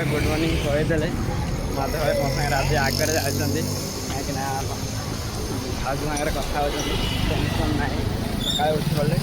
Good morning कहते मत भाई मो सागर आज आगे जाती कहीं भाग कथा टेंशन ना सका उठी पड़े।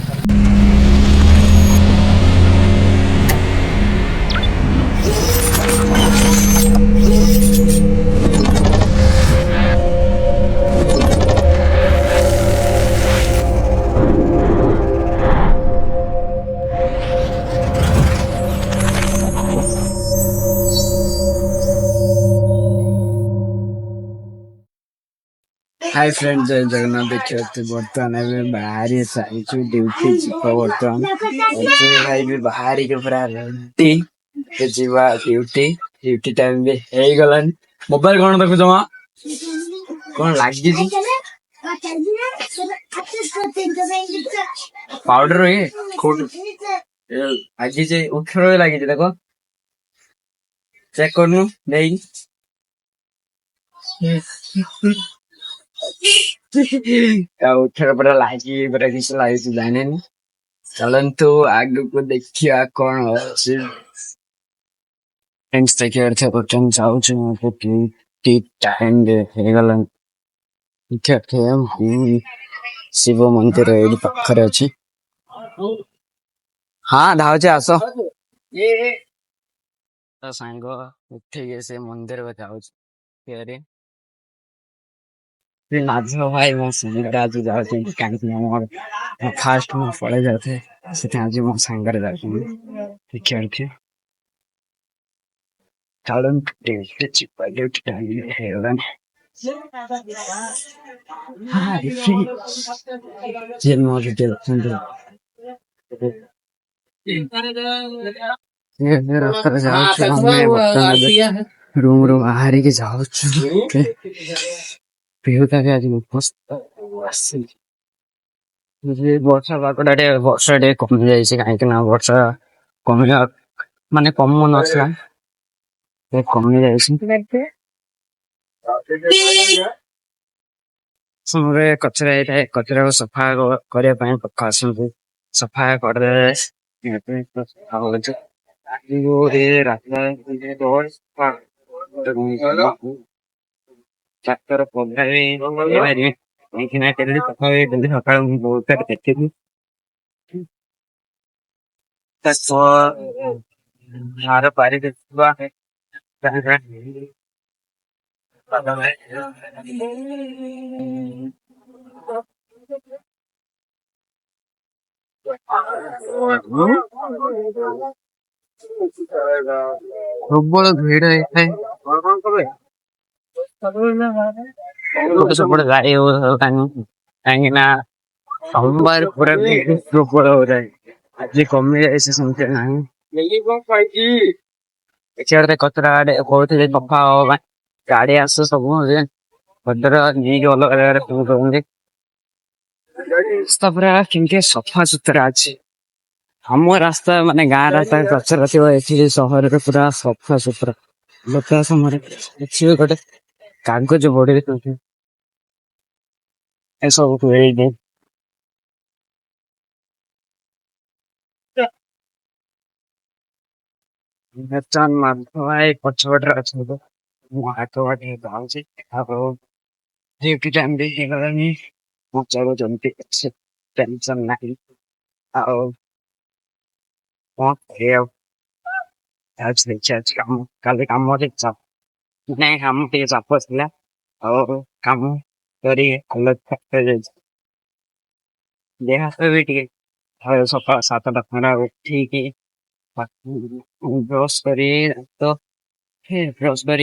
हाय फ्रेंड जय जगन्नाथ देखिए बर्तमान बाहर सारी ड्यूटी जीव बर्तमान भाई भी बाहर के पूरा रेडी जीवा ड्यूटी ड्यूटी टाइम भी हो गला। मोबाइल कौन देखु जमा कौन लगी पाउडर लगी उठर लगी देखो चेक करनु नहीं उठर पूरा लगी पूरा किस लगी जाने चलतु आग को देखिया कौन फ्रेंड्स देखिए टाइम गला शिव मंदिर ये पाखरे अच्छी हाँ धावचे आस सांग उठे से मंदिर को जाऊँ नाच भाई मो सांग आज जाऊँ कहीं फास्ट मो पड़े जाते आज मो सांग देखिए चलन हाँ जेल मोर जेल रूम रू बाहर के जाऊँ बेहुदा भी आज मस्त वर्षा पागटा वर्षा कमि जाइए कहीं वर्षा कमिया माने कम नसला कमि जाइए कचरा ये कचरा को सफा करने पक्का सफा कर चार पगार सका बहुत देखी आर पारी प्रबल भिड़ है गाड़ी कहीं सोमवार पूरा प्रबल हो रहा है आज कमी जाए समझे ना कचरा बहुत सफा गाड़ी आस सब नहीं अलग अलग रास्ता पूरा केमती सफा सुतरा अच्छे हम रास्ता माने गाँ रास्ता कचरा थी सहर पूरा सफा सुतरा लोक समय गोटे कागज बड़ी सब भाई पछपटे अच्छे हाथ बाटे जाऊँगी ड्यूटी टाइम भी गलानी चलो जल्दी टेंशन नहीं कम काली कम चाप नहीं कम टे चाप कम कर देह भी टे सकाल 7टा खरा उठिक ब्रश कर तो फिर ब्रश कर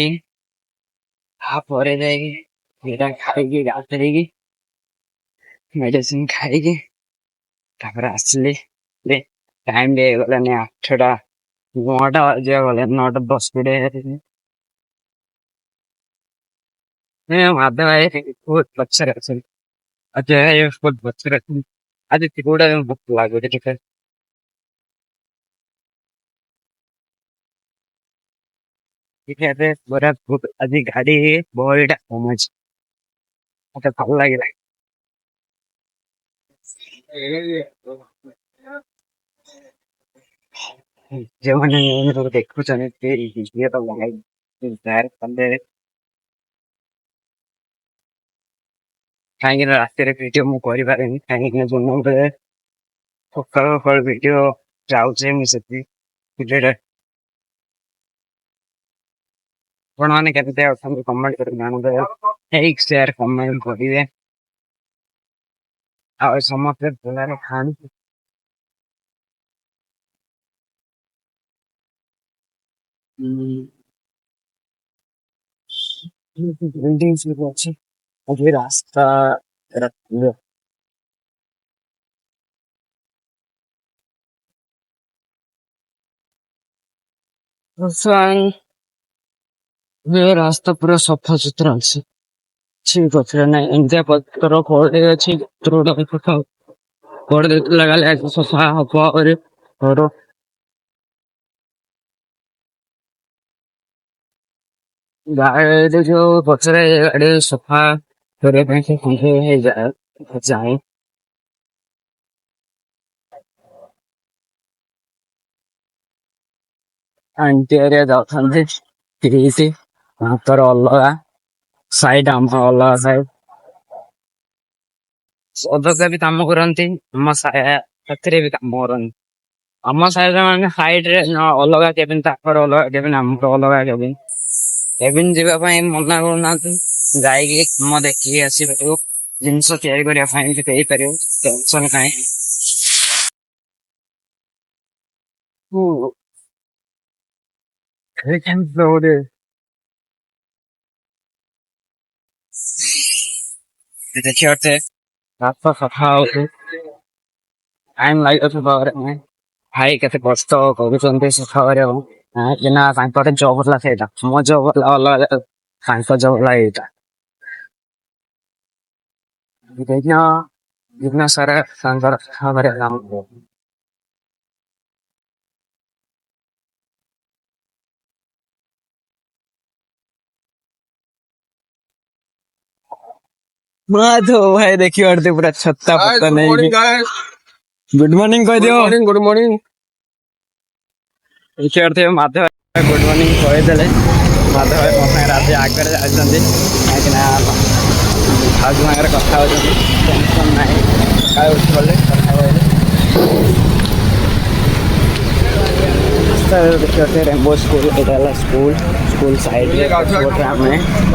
खाई गाधे मेडिसिन खाई आसली टाइम गलानी 8टा 9टा बजे गले 9टा 10 मिनट माधव भाई बहुत पछर अजय बहुत पछर आज तिगुड़ा भूख लगुचे बड़ा भूख आज गाड़ी बहटा कम अच्छे भल लगे जो मैंने देखु ये तो लगे कहीं रास्ते भिड मुझे कहीं सकाल भिड जाऊे मुझे ଆପଣ ମାନେ କେମିତି ଅଛନ୍ତି କମେଣ୍ଟ କରି ଜଣାଇବେ ଲାଇକ୍ ସେୟାର କମେଣ୍ଟ କରିବେ ଆଉ ସମସ୍ତେ ଭଲରେ ଖାଆନ୍ତୁ ବିଲ୍ଡିଂ ସବୁ ଅଛି ଆଜି ରାସ୍ତା ରାସ୍ତା ପୁରା ସଫା ସୁତୁରା ଅଛି ଠିକ ଅଛି ନାଇଁ ଏମିତିଆ ପତ୍ର କୋଡେ ଅଛି କୋଡେ ଲଗାଲେ ସଫା ହବ ଆହୁରି ଘର ଗାଡି ଯୋଉ ପଛରେ ଗାଡି ସଫା କରିବା ପାଇଁ ସେ ଯାଏ ଆଣ୍ଟି ଏରିଆ ଯାଉଥାନ୍ତି ତିରିଶ ତାଙ୍କର ଅଲଗା ସାଇଡ ଆମ ଅଲଗା ସାଇଡ ଅଧକା ବି କାମ କରନ୍ତି ଆମ ସାଥିରେ ବି କାମ କରନ୍ତି ଆମ ସାଇଡ ମାନେ ସାଇଡରେ ଅଲଗା କେବିନ ତାଙ୍କର ଅଲଗା କେବିନ ଆମର ଅଲଗା କେବିନ ଯିବା ପାଇଁ ମନା କରୁନାହାନ୍ତି ଯାଇକି କାମ ଦେଖିକି ଆସିପାରିବୁ ଜିନିଷ ତିଆରି କରିବା ପାଇଁ ବି ଦେଇପାରିବୁ ଟେନସନ ନାହିଁ ଗୋଟେ ଦେଖିବା ରାସ୍ତା ସଫା ହଉଛି ଟାଇମ ଲାଗୁଥିବ ଭାଇ କେତେ କଷ୍ଟ କରୁଛନ୍ତି ସଫା କରିବାକୁ କାହିଁକି ନା ତାଙ୍କର ଜବ୍ ହେଲା ସେଇଟା ମୋ ଜବ୍ ହେଲା ଅଲଗା ତାଙ୍କ ଜବ୍ ହେଲା ଏଇଟା ଦିନ ସାରା ତାଙ୍କର ସଫା କରିବା କାମ ମାଧବ ଭାଇ ଦେଖିପାରୁଥିବେ ପୁରା ଛତା ଫତା ନେଇକି ଗୁଡ ମର୍ଣ୍ଣିଂ କହିଦିଅ ଗୁଡ ମର୍ଣ୍ଣିଂ ଦେଖିପାରୁଥିବେ ମାଧବ ଗୁଡ ମର୍ଣ୍ଣିଂ କହିଦେଲେ ମାଧବ ଭାଇ ମୋ ସାଙ୍ଗରେ ଆଜି ଆଗରେ ଯାଉଛନ୍ତି କାହିଁକିନା ଭାଉଜ ସାଙ୍ଗରେ କଥା ହଉଛନ୍ତି ଟେନସନ ନାହିଁ ସକାଳେ ଉଠି ଗଲେ କଥା କହିଲେ ଦେଖିପାରୁଥିବେ ରେମ୍ବୋ ସ୍କୁଲ ଏଇଟା ହେଲା ସ୍କୁଲ ସାଇଡରେ ଆମେ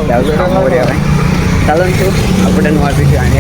ଯାଉଛୁ କାମ କରିବା ପାଇଁ ଚାଲନ୍ତୁ ଆଉ ଗୋଟେ ନୂଆ ଭିଡ଼ିଓ ଆଣିବା